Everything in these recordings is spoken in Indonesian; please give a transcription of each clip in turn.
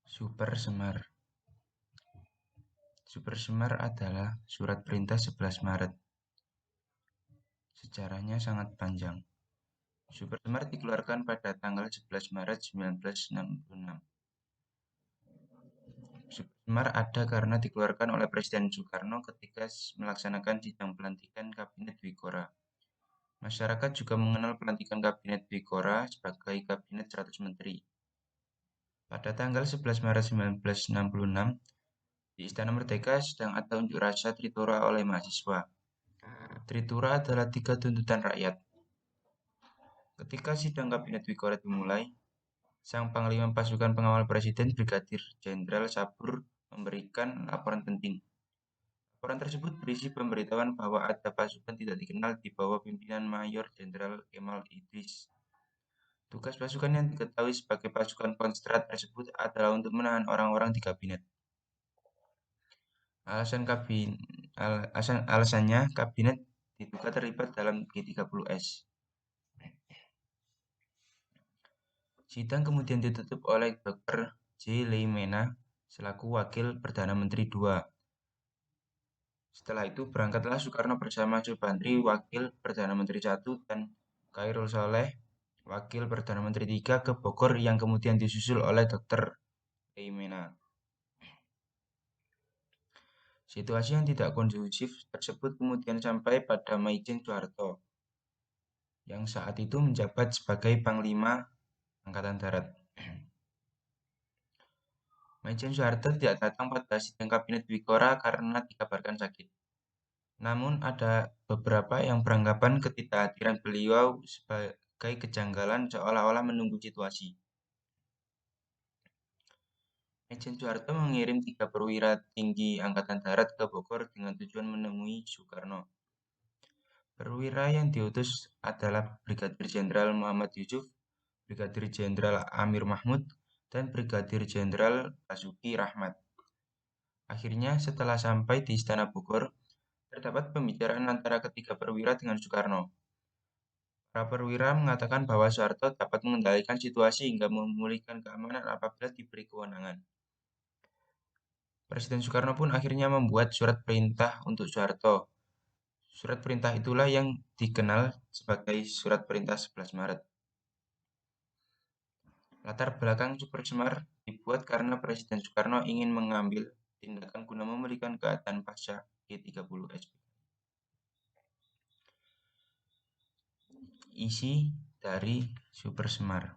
Super Semar. Super Semar adalah surat perintah 11 Maret. Sejarahnya sangat panjang. Super Semar dikeluarkan pada tanggal 11 Maret 1966. Super Semar ada karena dikeluarkan oleh Presiden Soekarno ketika melaksanakan sidang pelantikan Kabinet Dwikora. Masyarakat juga mengenal pelantikan Kabinet Dwikora sebagai Kabinet 100 Menteri. Pada tanggal 11 Maret 1966, di Istana Merdeka sedang ada unjuk rasa Tritora oleh mahasiswa. Tritura adalah 3 tuntutan rakyat. Ketika sidang Kabinet Dwikora dimulai, Sang Panglima Pasukan Pengawal Presiden Brigadir Jenderal Sabur memberikan laporan penting. Laporan tersebut berisi pemberitahuan bahwa ada pasukan tidak dikenal di bawah pimpinan Mayor Jenderal Kemal Idris. Tugas pasukan yang diketahui sebagai pasukan Kostrad tersebut adalah untuk menahan orang-orang di kabinet. Alasannya, kabinet diduga terlibat dalam G30S. Sidang kemudian ditutup oleh Dr. J. Leimena selaku Wakil Perdana Menteri II. Setelah itu berangkatlah Soekarno bersama Subandri, Wakil Perdana Menteri I, dan Khairul Saleh, Wakil Perdana Menteri III ke Bogor yang kemudian disusul oleh Dr. Leimena. Situasi yang tidak kondusif tersebut kemudian sampai pada Maijen Soeharto, yang saat itu menjabat sebagai Panglima Angkatan Darat. Maijen Soeharto tidak datang pada sidang Kabinet Dwikora karena dikabarkan sakit. Namun ada beberapa yang beranggapan ketidakhadiran beliau sebagai kejanggalan seolah-olah menunggu situasi. Maijen Soeharto mengirim 3 perwira tinggi Angkatan Darat ke Bogor dengan tujuan menemui Soekarno. Perwira yang diutus adalah Brigadir Jenderal Muhammad Yusuf, Brigadir Jenderal Amir Mahmud, dan Brigadir Jenderal Basuki Rahmat. Akhirnya, setelah sampai di Istana Bogor, terdapat pembicaraan antara ketiga perwira dengan Soekarno. Para perwira mengatakan bahwa Soeharto dapat mengendalikan situasi hingga memulihkan keamanan apabila diberi kewenangan. Presiden Soekarno pun akhirnya membuat surat perintah untuk Soeharto. Surat perintah itulah yang dikenal sebagai Surat Perintah 11 Maret. Latar belakang Super Semar dibuat karena Presiden Soekarno ingin mengambil tindakan guna memulihkan keadaan pasca G30S. Isi dari Super Semar.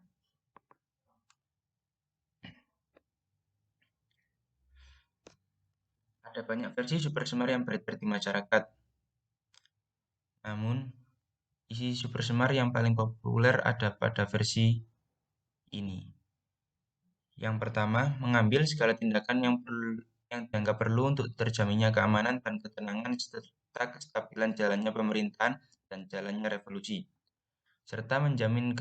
Ada banyak versi Super Semar yang beredar di masyarakat. Namun, isi Super Semar yang paling populer ada pada versi ini. Yang pertama, mengambil segala tindakan yang dianggap perlu untuk terjaminnya keamanan dan ketenangan serta kestabilan jalannya pemerintahan dan jalannya revolusi, serta menjamin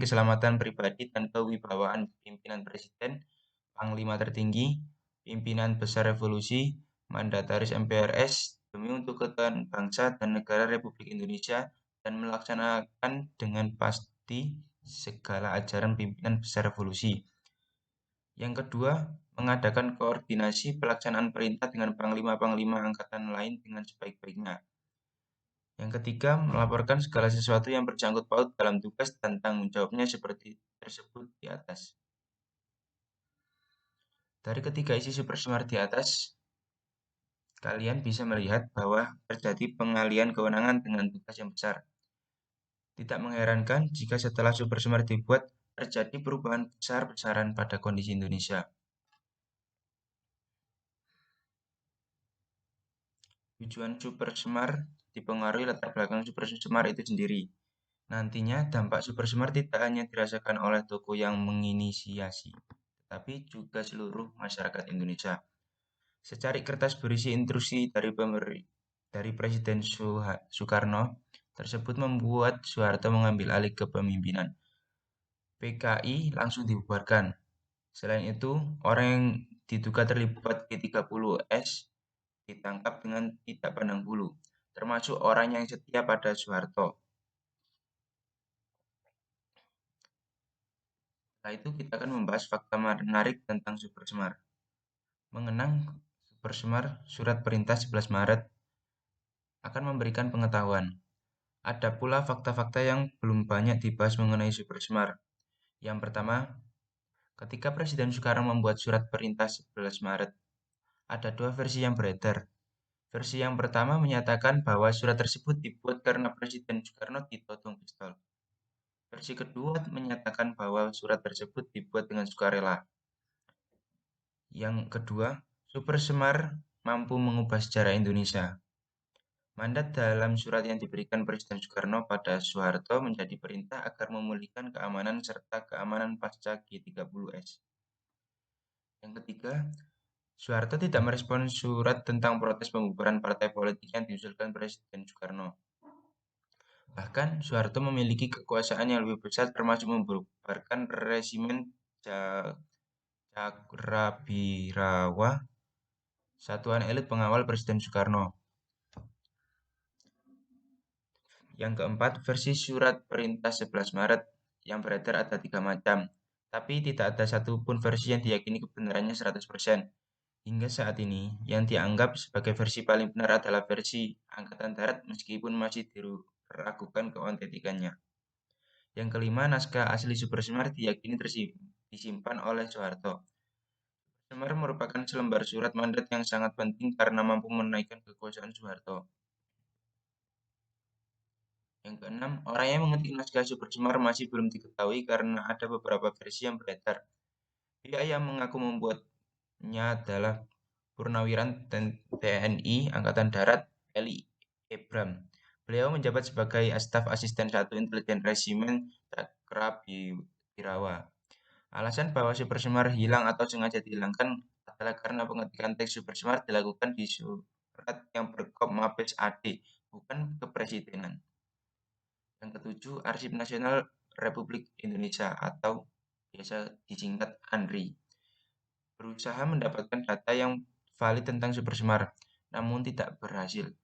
keselamatan pribadi dan kewibawaan pimpinan presiden, panglima tertinggi, pimpinan besar revolusi, mandataris MPRS demi untuk keutuhan bangsa dan negara Republik Indonesia dan melaksanakan dengan pasti segala ajaran pimpinan besar revolusi. Yang kedua, mengadakan koordinasi pelaksanaan perintah dengan panglima-panglima angkatan lain dengan sebaik-baiknya. Yang ketiga, melaporkan segala sesuatu yang bersangkut paut dalam tugas dan tanggung jawabnya seperti tersebut di atas. Dari ketiga isi Super Semar di atas, kalian bisa melihat bahwa terjadi pengalihan kewenangan dengan tugas yang besar. Tidak mengherankan jika setelah Super Semar dibuat, terjadi perubahan besar-besaran pada kondisi Indonesia. Tujuan Super Semar dipengaruhi latar belakang Super Semar itu sendiri. Nantinya dampak Super Semar tidak hanya dirasakan oleh tokoh yang menginisiasi, tetapi juga seluruh masyarakat Indonesia. Secari kertas berisi instruksi dari Presiden Soekarno tersebut membuat Soeharto mengambil alih kepemimpinan. PKI langsung dibubarkan. Selain itu, orang yang diduga terlibat G30S ditangkap dengan tidak pandang bulu, termasuk orang yang setia pada Soeharto. Setelah itu kita akan membahas fakta menarik tentang Supersemar. Mengenang Supersemar, Surat Perintah 11 Maret akan memberikan pengetahuan. Ada pula fakta-fakta yang belum banyak dibahas mengenai Supersemar. Yang pertama, ketika Presiden Soekarno membuat Surat Perintah 11 Maret, ada dua versi yang beredar. Versi yang pertama menyatakan bahwa surat tersebut dibuat karena Presiden Soekarno ditodong pistol. Versi kedua menyatakan bahwa surat tersebut dibuat dengan sukarela. Yang kedua, Supersemar mampu mengubah sejarah Indonesia. Mandat dalam surat yang diberikan Presiden Soekarno pada Soeharto menjadi perintah agar memulihkan keamanan serta keamanan pasca G30S. Yang ketiga, Soeharto tidak merespon surat tentang protes pembubaran partai politik yang diusulkan Presiden Soekarno. Bahkan, Soeharto memiliki kekuasaan yang lebih besar termasuk membubarkan resimen Cakrabirawa, satuan elit pengawal Presiden Soekarno. Yang keempat, versi surat perintah 11 Maret yang beredar ada 3 macam, tapi tidak ada satupun versi yang diyakini kebenarannya 100%. Hingga saat ini, yang dianggap sebagai versi paling benar adalah versi Angkatan Darat meskipun masih diragukan keautentikannya. Yang kelima, naskah asli Supersemar diyakini disimpan oleh Soeharto. Semar merupakan selembar surat mandat yang sangat penting karena mampu menaikkan kekuasaan Soeharto. Yang keenam, orang yang mengetik naskah Supersemar masih belum diketahui karena ada beberapa versi yang beredar. Pihak yang mengaku membuatnya adalah Purnawiran TNI Angkatan Darat Eli Ebram. Beliau menjabat sebagai staf asisten 1 intelijen resimen Cakrabirawa. Alasan bahwa Supersemar hilang atau sengaja dihilangkan adalah karena pengetikan teks Supersemar dilakukan di surat yang berkop Mabes AD, bukan kepresidenan. Yang ketujuh, Arsip Nasional Republik Indonesia atau biasa disingkat ANRI berusaha mendapatkan data yang valid tentang Supersemar, namun tidak berhasil.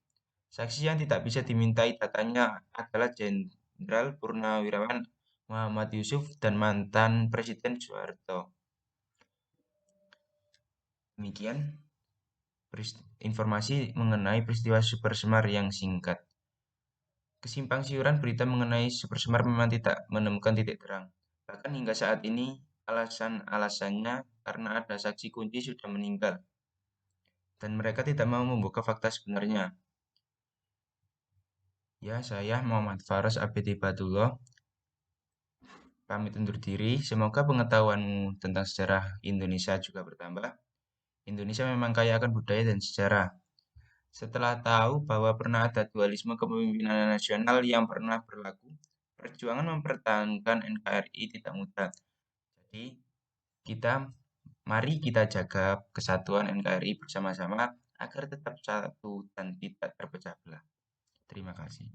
Saksi yang tidak bisa dimintai datanya adalah Jenderal Purnawirawan Muhammad Yusuf dan mantan Presiden Soeharto. Demikian informasi mengenai peristiwa Supersemar yang singkat. Kesimpang siuran berita mengenai Supersemar memang tidak menemukan titik terang. Bahkan hingga saat ini, alasan-alasannya karena ada saksi kunci sudah meninggal. Dan mereka tidak mau membuka fakta sebenarnya. Ya, saya Muhammad Faros ABD Batullah, pamit undur diri. Semoga pengetahuanmu tentang sejarah Indonesia juga bertambah. Indonesia memang kaya akan budaya dan sejarah. Setelah tahu bahwa pernah ada dualisme kepemimpinan nasional yang pernah berlaku, perjuangan mempertahankan NKRI tidak mudah. Jadi, mari kita jaga kesatuan NKRI bersama-sama agar tetap satu dan tidak terpecah belah. Terima kasih.